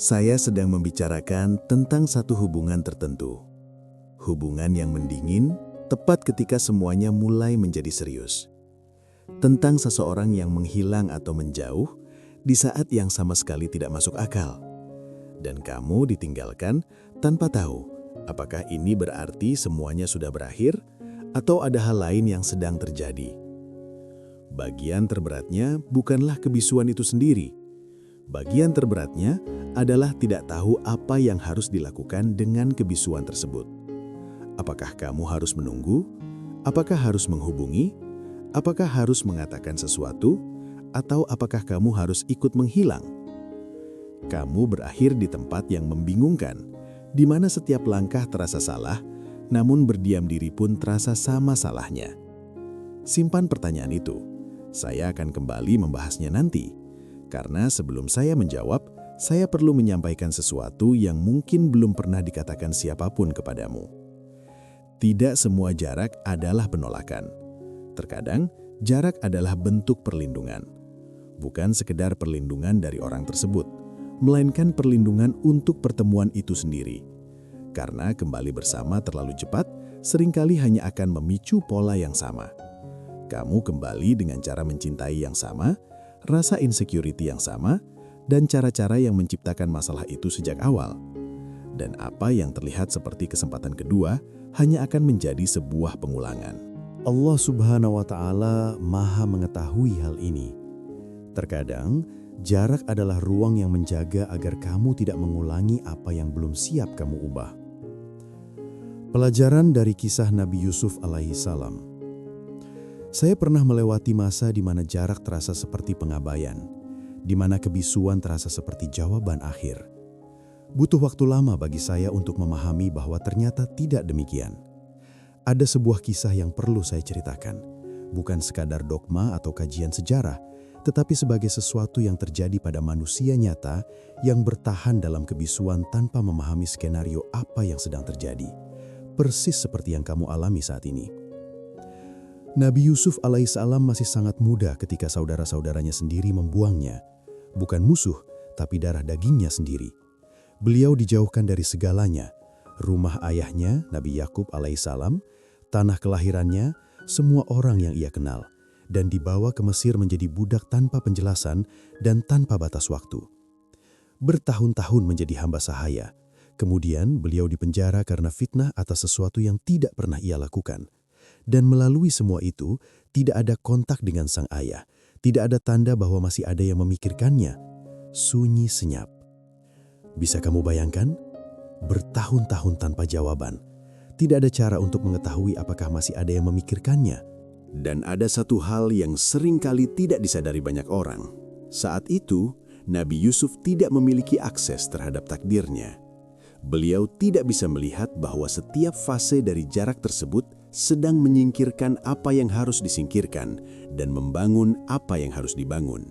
Saya sedang membicarakan tentang satu hubungan tertentu. Hubungan yang mendingin, tepat ketika semuanya mulai menjadi serius. Tentang seseorang yang menghilang atau menjauh di saat yang sama sekali tidak masuk akal. Dan kamu ditinggalkan tanpa tahu apakah ini berarti semuanya sudah berakhir atau ada hal lain yang sedang terjadi. Bagian terberatnya bukanlah kebisuan itu sendiri. Bagian terberatnya adalah tidak tahu apa yang harus dilakukan dengan kebisuan tersebut. Apakah kamu harus menunggu? Apakah harus menghubungi? Apakah harus mengatakan sesuatu? Atau apakah kamu harus ikut menghilang? Kamu berakhir di tempat yang membingungkan, di mana setiap langkah terasa salah, namun berdiam diri pun terasa sama salahnya. Simpan pertanyaan itu. Saya akan kembali membahasnya nanti. Karena sebelum saya menjawab, saya perlu menyampaikan sesuatu yang mungkin belum pernah dikatakan siapapun kepadamu. Tidak semua jarak adalah penolakan. Terkadang, jarak adalah bentuk perlindungan. Bukan sekedar perlindungan dari orang tersebut, melainkan perlindungan untuk pertemuan itu sendiri. Karena kembali bersama terlalu cepat, seringkali hanya akan memicu pola yang sama. Kamu kembali dengan cara mencintai yang sama, rasa insecurity yang sama, dan cara-cara yang menciptakan masalah itu sejak awal. Dan apa yang terlihat seperti kesempatan kedua hanya akan menjadi sebuah pengulangan. Allah Subhanahu wa Ta'ala Maha mengetahui hal ini. Terkadang, jarak adalah ruang yang menjaga agar kamu tidak mengulangi apa yang belum siap kamu ubah. Pelajaran dari kisah Nabi Yusuf alaihi salam. Saya pernah melewati masa di mana jarak terasa seperti pengabaian, di mana kebisuan terasa seperti jawaban akhir. Butuh waktu lama bagi saya untuk memahami bahwa ternyata tidak demikian. Ada sebuah kisah yang perlu saya ceritakan, bukan sekadar dogma atau kajian sejarah, tetapi sebagai sesuatu yang terjadi pada manusia nyata yang bertahan dalam kebisuan tanpa memahami skenario apa yang sedang terjadi. Persis seperti yang kamu alami saat ini. Nabi Yusuf alaihissalam masih sangat muda ketika saudara-saudaranya sendiri membuangnya. Bukan musuh, tapi darah dagingnya sendiri. Beliau dijauhkan dari segalanya. Rumah ayahnya, Nabi Yakub alaihissalam, tanah kelahirannya, semua orang yang ia kenal. Dan dibawa ke Mesir menjadi budak tanpa penjelasan dan tanpa batas waktu. Bertahun-tahun menjadi hamba sahaya. Kemudian beliau dipenjara karena fitnah atas sesuatu yang tidak pernah ia lakukan. Dan melalui semua itu, tidak ada kontak dengan sang ayah. Tidak ada tanda bahwa masih ada yang memikirkannya. Sunyi senyap. Bisa kamu bayangkan? Bertahun-tahun tanpa jawaban. Tidak ada cara untuk mengetahui apakah masih ada yang memikirkannya. Dan ada satu hal yang seringkali tidak disadari banyak orang. Saat itu, Nabi Yusuf tidak memiliki akses terhadap takdirnya. Beliau tidak bisa melihat bahwa setiap fase dari jarak tersebut sedang menyingkirkan apa yang harus disingkirkan dan membangun apa yang harus dibangun.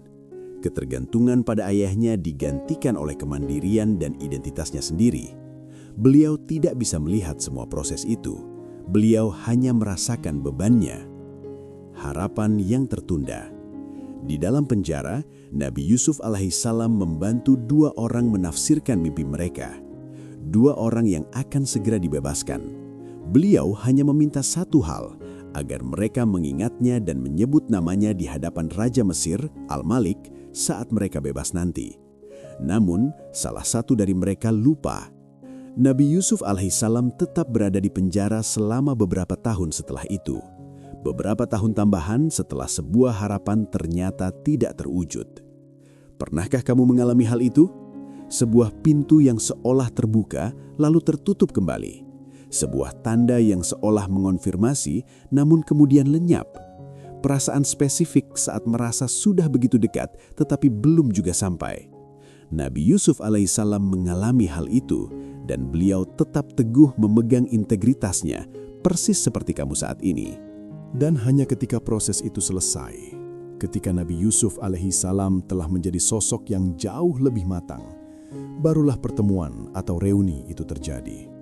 Ketergantungan pada ayahnya digantikan oleh kemandirian dan identitasnya sendiri. Beliau tidak bisa melihat semua proses itu. Beliau hanya merasakan bebannya. Harapan yang tertunda. Di dalam penjara, Nabi Yusuf alaihissalam membantu dua orang menafsirkan mimpi mereka. Dua orang yang akan segera dibebaskan. Beliau hanya meminta satu hal, agar mereka mengingatnya dan menyebut namanya di hadapan Raja Mesir, Al-Malik, saat mereka bebas nanti. Namun, salah satu dari mereka lupa. Nabi Yusuf alaihissalam tetap berada di penjara selama beberapa tahun setelah itu. Beberapa tahun tambahan setelah sebuah harapan ternyata tidak terwujud. Pernahkah kamu mengalami hal itu? Sebuah pintu yang seolah terbuka lalu tertutup kembali. Sebuah tanda yang seolah mengonfirmasi namun kemudian lenyap. Perasaan spesifik saat merasa sudah begitu dekat tetapi belum juga sampai. Nabi Yusuf alaihissalam mengalami hal itu dan beliau tetap teguh memegang integritasnya persis seperti kamu saat ini. Dan hanya ketika proses itu selesai, ketika Nabi Yusuf alaihissalam telah menjadi sosok yang jauh lebih matang, barulah pertemuan atau reuni itu terjadi.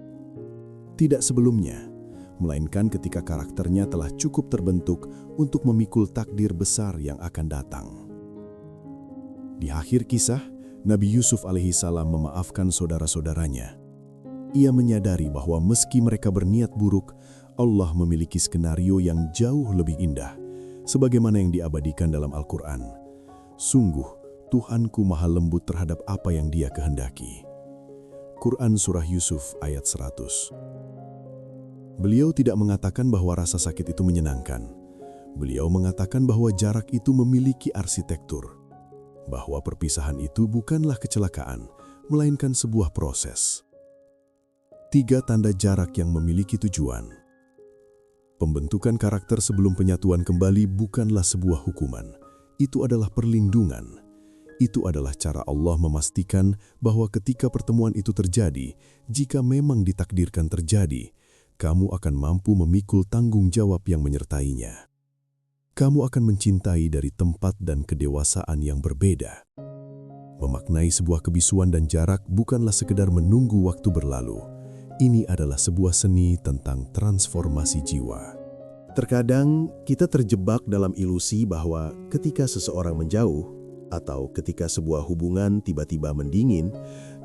Tidak sebelumnya, melainkan ketika karakternya telah cukup terbentuk untuk memikul takdir besar yang akan datang. Di akhir kisah, Nabi Yusuf alaihissalam memaafkan saudara-saudaranya. Ia menyadari bahwa meski mereka berniat buruk, Allah memiliki skenario yang jauh lebih indah, sebagaimana yang diabadikan dalam Al-Quran. Sungguh, Tuhanku maha lembut terhadap apa yang Dia kehendaki. Quran Surah Yusuf ayat 100. Beliau tidak mengatakan bahwa rasa sakit itu menyenangkan. Beliau mengatakan bahwa jarak itu memiliki arsitektur, bahwa perpisahan itu bukanlah kecelakaan, melainkan sebuah proses. 3 tanda jarak yang memiliki tujuan. Pembentukan karakter sebelum penyatuan kembali bukanlah sebuah hukuman. Itu adalah perlindungan. Itu adalah cara Allah memastikan bahwa ketika pertemuan itu terjadi, jika memang ditakdirkan terjadi, kamu akan mampu memikul tanggung jawab yang menyertainya. Kamu akan mencintai dari tempat dan kedewasaan yang berbeda. Memaknai sebuah kebisuan dan jarak bukanlah sekedar menunggu waktu berlalu. Ini adalah sebuah seni tentang transformasi jiwa. Terkadang kita terjebak dalam ilusi bahwa ketika seseorang menjauh atau ketika sebuah hubungan tiba-tiba mendingin,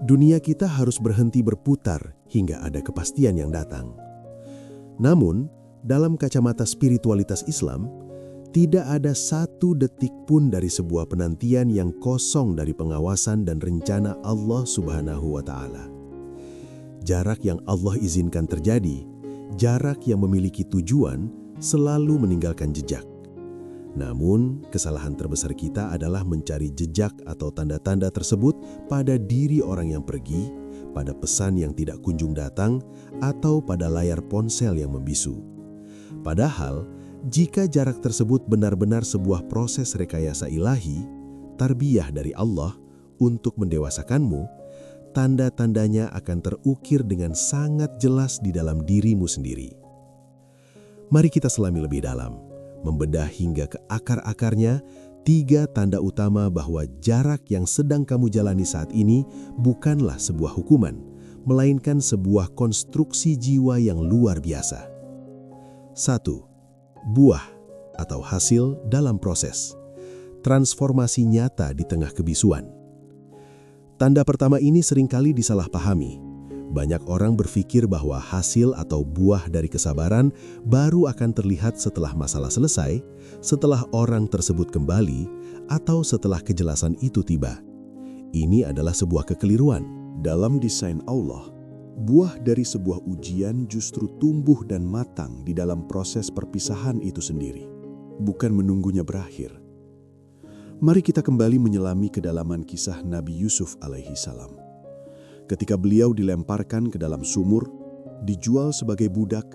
dunia kita harus berhenti berputar hingga ada kepastian yang datang. Namun, dalam kacamata spiritualitas Islam, tidak ada satu detik pun dari sebuah penantian yang kosong dari pengawasan dan rencana Allah Subhanahu wa Ta'ala. Jarak yang Allah izinkan terjadi, jarak yang memiliki tujuan, selalu meninggalkan jejak. Namun, kesalahan terbesar kita adalah mencari jejak atau tanda-tanda tersebut pada diri orang yang pergi, pada pesan yang tidak kunjung datang, atau pada layar ponsel yang membisu. Padahal, jika jarak tersebut benar-benar sebuah proses rekayasa ilahi, tarbiyah dari Allah untuk mendewasakanmu, tanda-tandanya akan terukir dengan sangat jelas di dalam dirimu sendiri. Mari kita selami lebih dalam, membedah hingga ke akar-akarnya 3 tanda utama bahwa jarak yang sedang kamu jalani saat ini bukanlah sebuah hukuman, melainkan sebuah konstruksi jiwa yang luar biasa. 1. Buah atau hasil dalam proses. Transformasi nyata di tengah kebisuan. Tanda pertama ini seringkali disalahpahami. Banyak orang berpikir bahwa hasil atau buah dari kesabaran baru akan terlihat setelah masalah selesai, setelah orang tersebut kembali, atau setelah kejelasan itu tiba. Ini adalah sebuah kekeliruan. Dalam desain Allah, buah dari sebuah ujian justru tumbuh dan matang di dalam proses perpisahan itu sendiri, bukan menunggunya berakhir. Mari kita kembali menyelami kedalaman kisah Nabi Yusuf alaihissalam. Ketika beliau dilemparkan ke dalam sumur, dijual sebagai budak,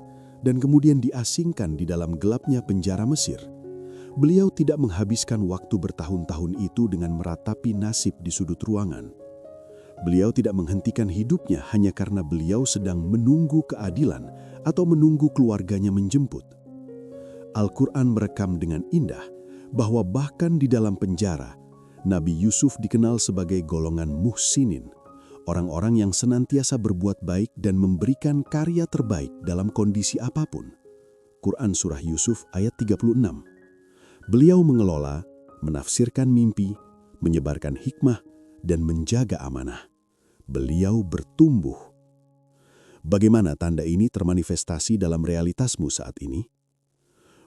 dan kemudian diasingkan di dalam gelapnya penjara Mesir, beliau tidak menghabiskan waktu bertahun-tahun itu dengan meratapi nasib di sudut ruangan. Beliau tidak menghentikan hidupnya hanya karena beliau sedang menunggu keadilan atau menunggu keluarganya menjemput. Al-Quran merekam dengan indah bahwa bahkan di dalam penjara, Nabi Yusuf dikenal sebagai golongan muhsinin, orang-orang yang senantiasa berbuat baik dan memberikan karya terbaik dalam kondisi apapun. Quran Surah Yusuf ayat 36. Beliau mengelola, menafsirkan mimpi, menyebarkan hikmah, dan menjaga amanah. Beliau bertumbuh. Bagaimana tanda ini termanifestasi dalam realitasmu saat ini?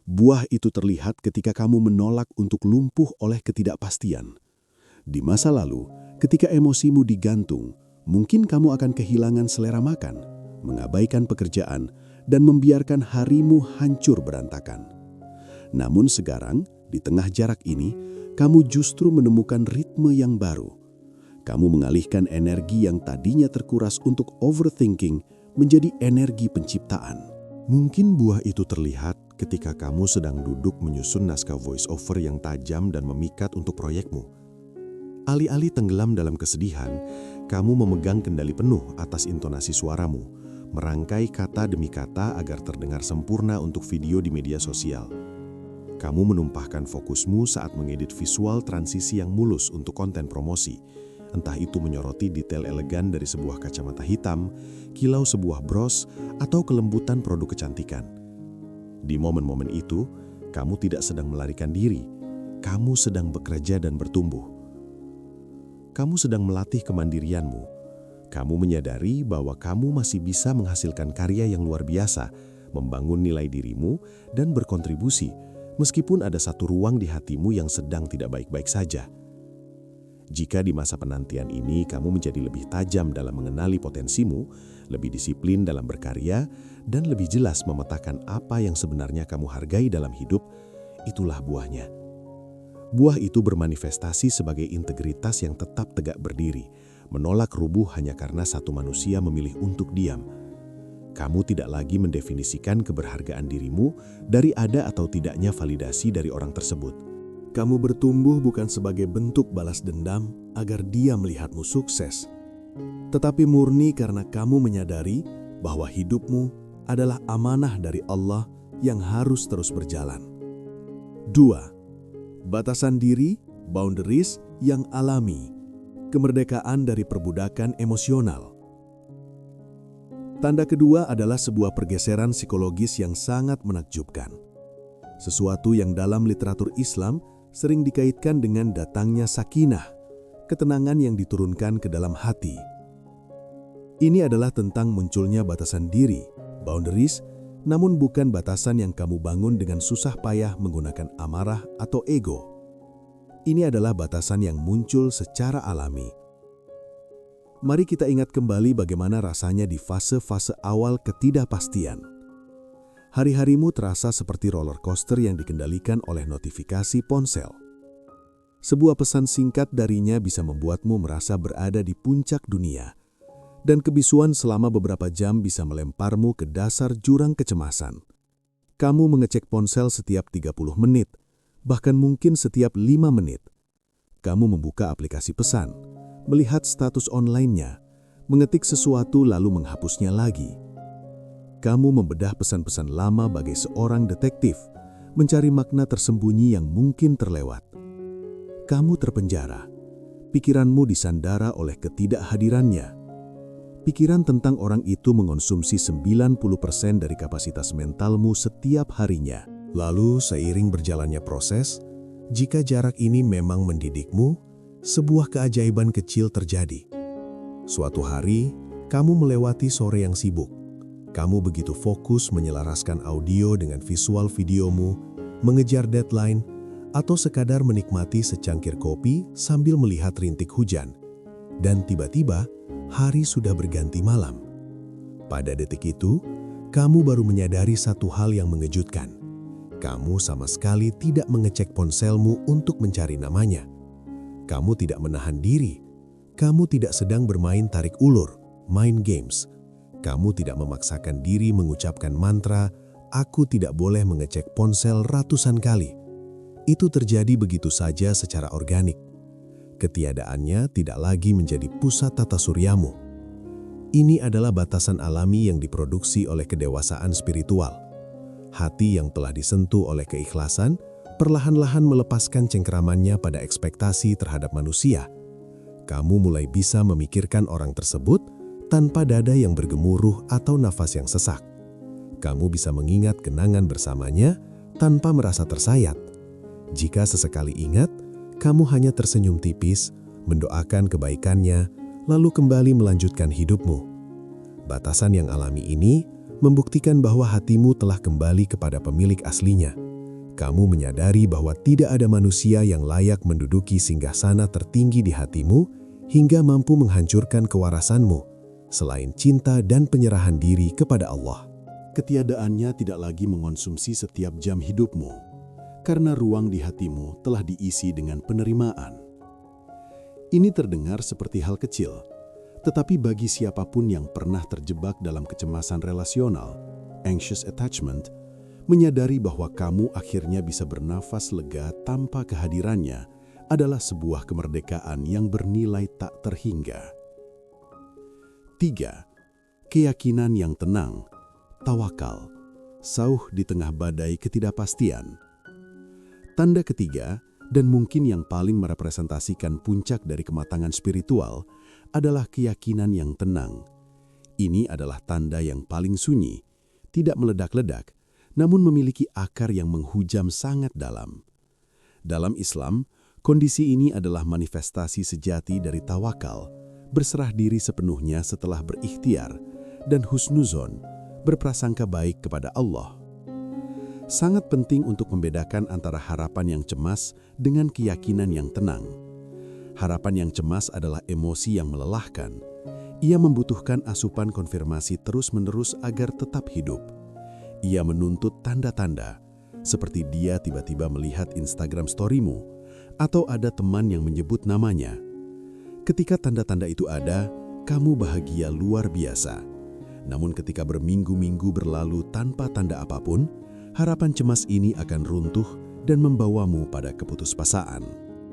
Buah itu terlihat ketika kamu menolak untuk lumpuh oleh ketidakpastian. Di masa lalu, ketika emosimu digantung, mungkin kamu akan kehilangan selera makan, mengabaikan pekerjaan, dan membiarkan harimu hancur berantakan. Namun sekarang, di tengah jarak ini, kamu justru menemukan ritme yang baru. Kamu mengalihkan energi yang tadinya terkuras untuk overthinking menjadi energi penciptaan. Mungkin buah itu terlihat ketika kamu sedang duduk menyusun naskah voice over yang tajam dan memikat untuk proyekmu. Alih-alih tenggelam dalam kesedihan, kamu memegang kendali penuh atas intonasi suaramu, merangkai kata demi kata agar terdengar sempurna untuk video di media sosial. Kamu menumpahkan fokusmu saat mengedit visual transisi yang mulus untuk konten promosi, entah itu menyoroti detail elegan dari sebuah kacamata hitam, kilau sebuah bros, atau kelembutan produk kecantikan. Di momen-momen itu, kamu tidak sedang melarikan diri, kamu sedang bekerja dan bertumbuh. kamu sedang melatih kemandirianmu. Kamu menyadari bahwa kamu masih bisa menghasilkan karya yang luar biasa, membangun nilai dirimu, dan berkontribusi, meskipun ada satu ruang di hatimu yang sedang tidak baik-baik saja. Jika di masa penantian ini kamu menjadi lebih tajam dalam mengenali potensimu, lebih disiplin dalam berkarya, dan lebih jelas memetakan apa yang sebenarnya kamu hargai dalam hidup, itulah buahnya. Buah itu bermanifestasi sebagai integritas yang tetap tegak berdiri, menolak rubuh hanya karena satu manusia memilih untuk diam. Kamu tidak lagi mendefinisikan keberhargaan dirimu dari ada atau tidaknya validasi dari orang tersebut. Kamu bertumbuh bukan sebagai bentuk balas dendam agar dia melihatmu sukses, tetapi murni karena kamu menyadari bahwa hidupmu adalah amanah dari Allah yang harus terus berjalan. 2. Batasan diri, boundaries yang alami, kemerdekaan dari perbudakan emosional. Tanda kedua adalah sebuah pergeseran psikologis yang sangat menakjubkan. Sesuatu yang dalam literatur Islam sering dikaitkan dengan datangnya sakinah, ketenangan yang diturunkan ke dalam hati. Ini adalah tentang munculnya batasan diri, boundaries, namun bukan batasan yang kamu bangun dengan susah payah menggunakan amarah atau ego. Ini adalah batasan yang muncul secara alami. Mari kita ingat kembali bagaimana rasanya di fase-fase awal ketidakpastian. Hari-harimu terasa seperti roller coaster yang dikendalikan oleh notifikasi ponsel. Sebuah pesan singkat darinya bisa membuatmu merasa berada di puncak dunia, dan kebisuan selama beberapa jam bisa melemparmu ke dasar jurang kecemasan. Kamu mengecek ponsel setiap 30 menit, bahkan mungkin setiap 5 menit. Kamu membuka aplikasi pesan, melihat status online-nya, mengetik sesuatu lalu menghapusnya lagi. Kamu membedah pesan-pesan lama bagai seorang detektif, mencari makna tersembunyi yang mungkin terlewat. Kamu terpenjara, pikiranmu disandara oleh ketidakhadirannya. Pikiran tentang orang itu mengonsumsi 90% dari kapasitas mentalmu setiap harinya. Lalu seiring berjalannya proses, jika jarak ini memang mendidikmu, sebuah keajaiban kecil terjadi. Suatu hari, kamu melewati sore yang sibuk. Kamu begitu fokus menyelaraskan audio dengan visual videomu, mengejar deadline, atau sekadar menikmati secangkir kopi sambil melihat rintik hujan. Dan tiba-tiba, hari sudah berganti malam. Pada detik itu, kamu baru menyadari satu hal yang mengejutkan. Kamu sama sekali tidak mengecek ponselmu untuk mencari namanya. Kamu tidak menahan diri. Kamu tidak sedang bermain tarik ulur, mind games. Kamu tidak memaksakan diri mengucapkan mantra, "Aku tidak boleh mengecek ponsel" ratusan kali. Itu terjadi begitu saja secara organik. Ketiadaannya tidak lagi menjadi pusat tata suryamu. Ini adalah batasan alami yang diproduksi oleh kedewasaan spiritual. Hati yang telah disentuh oleh keikhlasan, perlahan-lahan melepaskan cengkeramannya pada ekspektasi terhadap manusia. Kamu mulai bisa memikirkan orang tersebut tanpa dada yang bergemuruh atau nafas yang sesak. Kamu bisa mengingat kenangan bersamanya tanpa merasa tersayat. Jika sesekali ingat, kamu hanya tersenyum tipis, mendoakan kebaikannya, lalu kembali melanjutkan hidupmu. Batasan yang alami ini membuktikan bahwa hatimu telah kembali kepada pemilik aslinya. Kamu menyadari bahwa tidak ada manusia yang layak menduduki singgasana tertinggi di hatimu hingga mampu menghancurkan kewarasanmu, selain cinta dan penyerahan diri kepada Allah. Ketiadaannya tidak lagi mengonsumsi setiap jam hidupmu, karena ruang di hatimu telah diisi dengan penerimaan. Ini terdengar seperti hal kecil, tetapi bagi siapapun yang pernah terjebak dalam kecemasan relasional, anxious attachment, menyadari bahwa kamu akhirnya bisa bernafas lega tanpa kehadirannya adalah sebuah kemerdekaan yang bernilai tak terhingga. 3. Keyakinan yang tenang, tawakal, sauh di tengah badai ketidakpastian. Tanda ketiga, dan mungkin yang paling merepresentasikan puncak dari kematangan spiritual, adalah keyakinan yang tenang. Ini adalah tanda yang paling sunyi, tidak meledak-ledak, namun memiliki akar yang menghujam sangat dalam. Dalam Islam, Kondisi ini adalah manifestasi sejati dari tawakal, berserah diri sepenuhnya setelah berikhtiar, dan husnuzon, berprasangka baik kepada Allah. Sangat penting untuk membedakan antara harapan yang cemas dengan keyakinan yang tenang. Harapan yang cemas adalah emosi yang melelahkan. Ia membutuhkan asupan konfirmasi terus-menerus agar tetap hidup. Ia menuntut tanda-tanda, seperti dia tiba-tiba melihat Instagram story-mu, atau ada teman yang menyebut namanya. Ketika tanda-tanda itu ada, kamu bahagia luar biasa. Namun ketika berminggu-minggu berlalu tanpa tanda apapun, harapan cemas ini akan runtuh dan membawamu pada keputusasaan.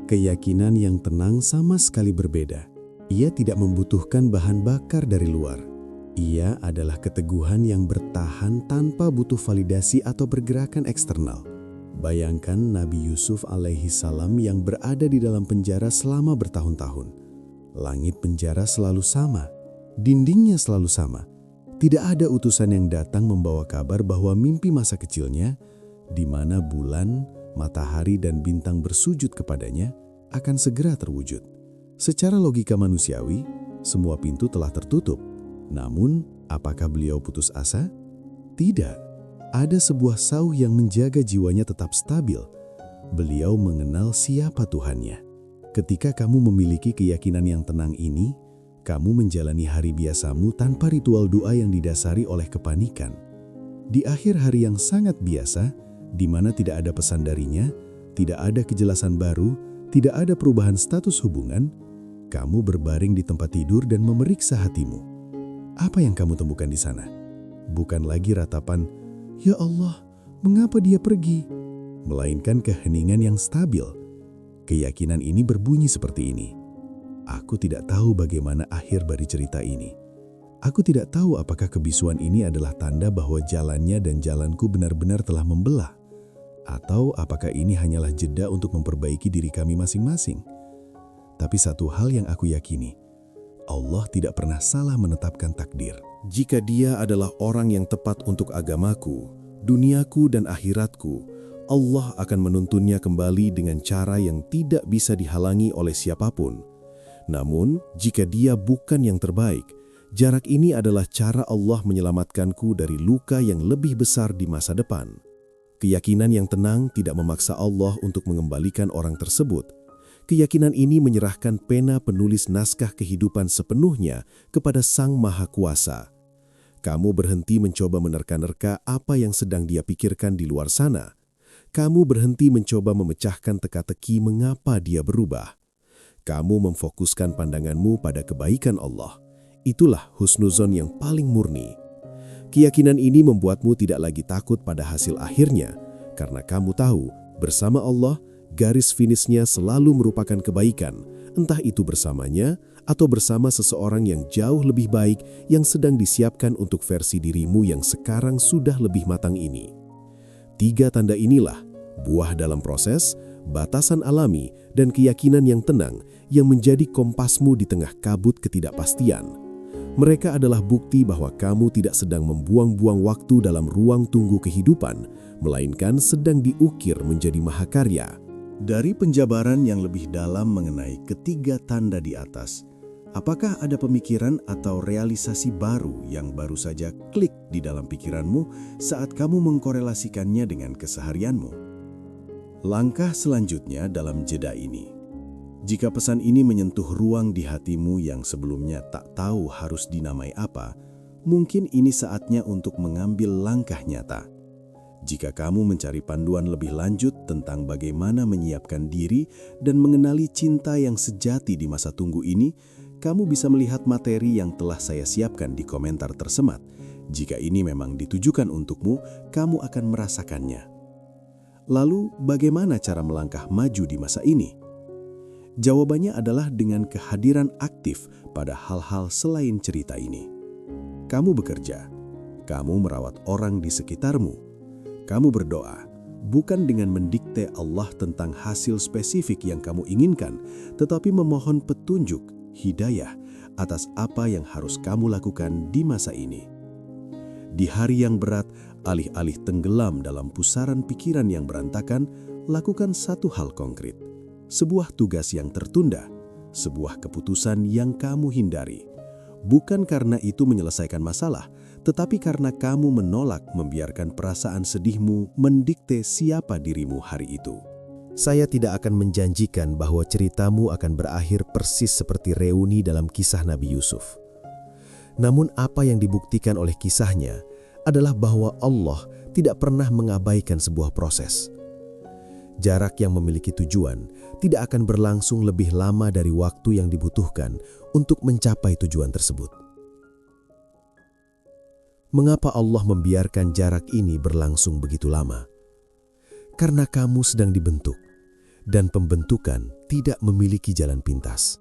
Keyakinan yang tenang sama sekali berbeda. Ia tidak membutuhkan bahan bakar dari luar. Ia adalah keteguhan yang bertahan tanpa butuh validasi atau pergerakan eksternal. Bayangkan Nabi Yusuf alaihi salam yang berada di dalam penjara selama bertahun-tahun. Langit penjara selalu sama, dindingnya selalu sama. Tidak ada utusan yang datang membawa kabar bahwa mimpi masa kecilnya, di mana bulan, matahari, dan bintang bersujud kepadanya, akan segera terwujud. Secara logika manusiawi, semua pintu telah tertutup. Namun, apakah beliau putus asa? Tidak. Ada sebuah sauh yang menjaga jiwanya tetap stabil. Beliau mengenal siapa Tuhannya. Ketika kamu memiliki keyakinan yang tenang ini, kamu menjalani hari biasamu tanpa ritual doa yang didasari oleh kepanikan. Di akhir hari yang sangat biasa, di mana tidak ada pesan darinya, tidak ada kejelasan baru, tidak ada perubahan status hubungan, kamu berbaring di tempat tidur dan memeriksa hatimu. Apa yang kamu temukan di sana? Bukan lagi ratapan, "Ya Allah, mengapa dia pergi?" Melainkan keheningan yang stabil. Keyakinan ini berbunyi seperti ini. Aku tidak tahu bagaimana akhir dari cerita ini. Aku tidak tahu apakah kebisuan ini adalah tanda bahwa jalannya dan jalanku benar-benar telah membelah. Atau apakah ini hanyalah jeda untuk memperbaiki diri kami masing-masing. Tapi satu hal yang aku yakini, Allah tidak pernah salah menetapkan takdir. Jika Dia adalah orang yang tepat untuk agamaku, duniaku dan akhiratku, Allah akan menuntunnya kembali dengan cara yang tidak bisa dihalangi oleh siapapun. Namun, jika dia bukan yang terbaik, jarak ini adalah cara Allah menyelamatkanku dari luka yang lebih besar di masa depan. Keyakinan yang tenang tidak memaksa Allah untuk mengembalikan orang tersebut. Keyakinan ini menyerahkan pena penulis naskah kehidupan sepenuhnya kepada Sang Maha Kuasa. Kamu berhenti mencoba menerka-nerka apa yang sedang Dia pikirkan di luar sana. Kamu berhenti mencoba memecahkan teka-teki mengapa Dia berubah. Kamu memfokuskan pandanganmu pada kebaikan Allah. Itulah husnuzon yang paling murni. Keyakinan ini membuatmu tidak lagi takut pada hasil akhirnya, karena kamu tahu, bersama Allah, garis finishnya selalu merupakan kebaikan, entah itu bersamanya atau bersama seseorang yang jauh lebih baik yang sedang disiapkan untuk versi dirimu yang sekarang sudah lebih matang ini. 3 tanda inilah, buah dalam proses, batasan alami, dan keyakinan yang tenang yang menjadi kompasmu di tengah kabut ketidakpastian. Mereka adalah bukti bahwa kamu tidak sedang membuang-buang waktu dalam ruang tunggu kehidupan, melainkan sedang diukir menjadi mahakarya. Dari penjabaran yang lebih dalam mengenai ketiga tanda di atas, apakah ada pemikiran atau realisasi baru yang baru saja klik di dalam pikiranmu saat kamu mengkorelasikannya dengan keseharianmu? Langkah selanjutnya dalam jeda ini. Jika pesan ini menyentuh ruang di hatimu yang sebelumnya tak tahu harus dinamai apa, mungkin ini saatnya untuk mengambil langkah nyata. Jika kamu mencari panduan lebih lanjut tentang bagaimana menyiapkan diri dan mengenali cinta yang sejati di masa tunggu ini, kamu bisa melihat materi yang telah saya siapkan di komentar tersemat. Jika ini memang ditujukan untukmu, kamu akan merasakannya. Lalu, bagaimana cara melangkah maju di masa ini? Jawabannya adalah dengan kehadiran aktif pada hal-hal selain cerita ini. Kamu bekerja, kamu merawat orang di sekitarmu, kamu berdoa, bukan dengan mendikte Allah tentang hasil spesifik yang kamu inginkan, tetapi memohon petunjuk, hidayah atas apa yang harus kamu lakukan di masa ini. Di hari yang berat, alih-alih tenggelam dalam pusaran pikiran yang berantakan, lakukan satu hal konkret. sebuah tugas yang tertunda, sebuah keputusan yang kamu hindari. Bukan karena itu menyelesaikan masalah, tetapi karena kamu menolak membiarkan perasaan sedihmu mendikte siapa dirimu hari itu. Saya tidak akan menjanjikan bahwa ceritamu akan berakhir persis seperti Reuni dalam kisah Nabi Yusuf. Namun apa yang dibuktikan oleh kisahnya adalah bahwa Allah tidak pernah mengabaikan sebuah proses. Jarak yang memiliki tujuan tidak akan berlangsung lebih lama dari waktu yang dibutuhkan untuk mencapai tujuan tersebut. Mengapa Allah membiarkan jarak ini berlangsung begitu lama? Karena kamu sedang dibentuk, dan pembentukan tidak memiliki jalan pintas.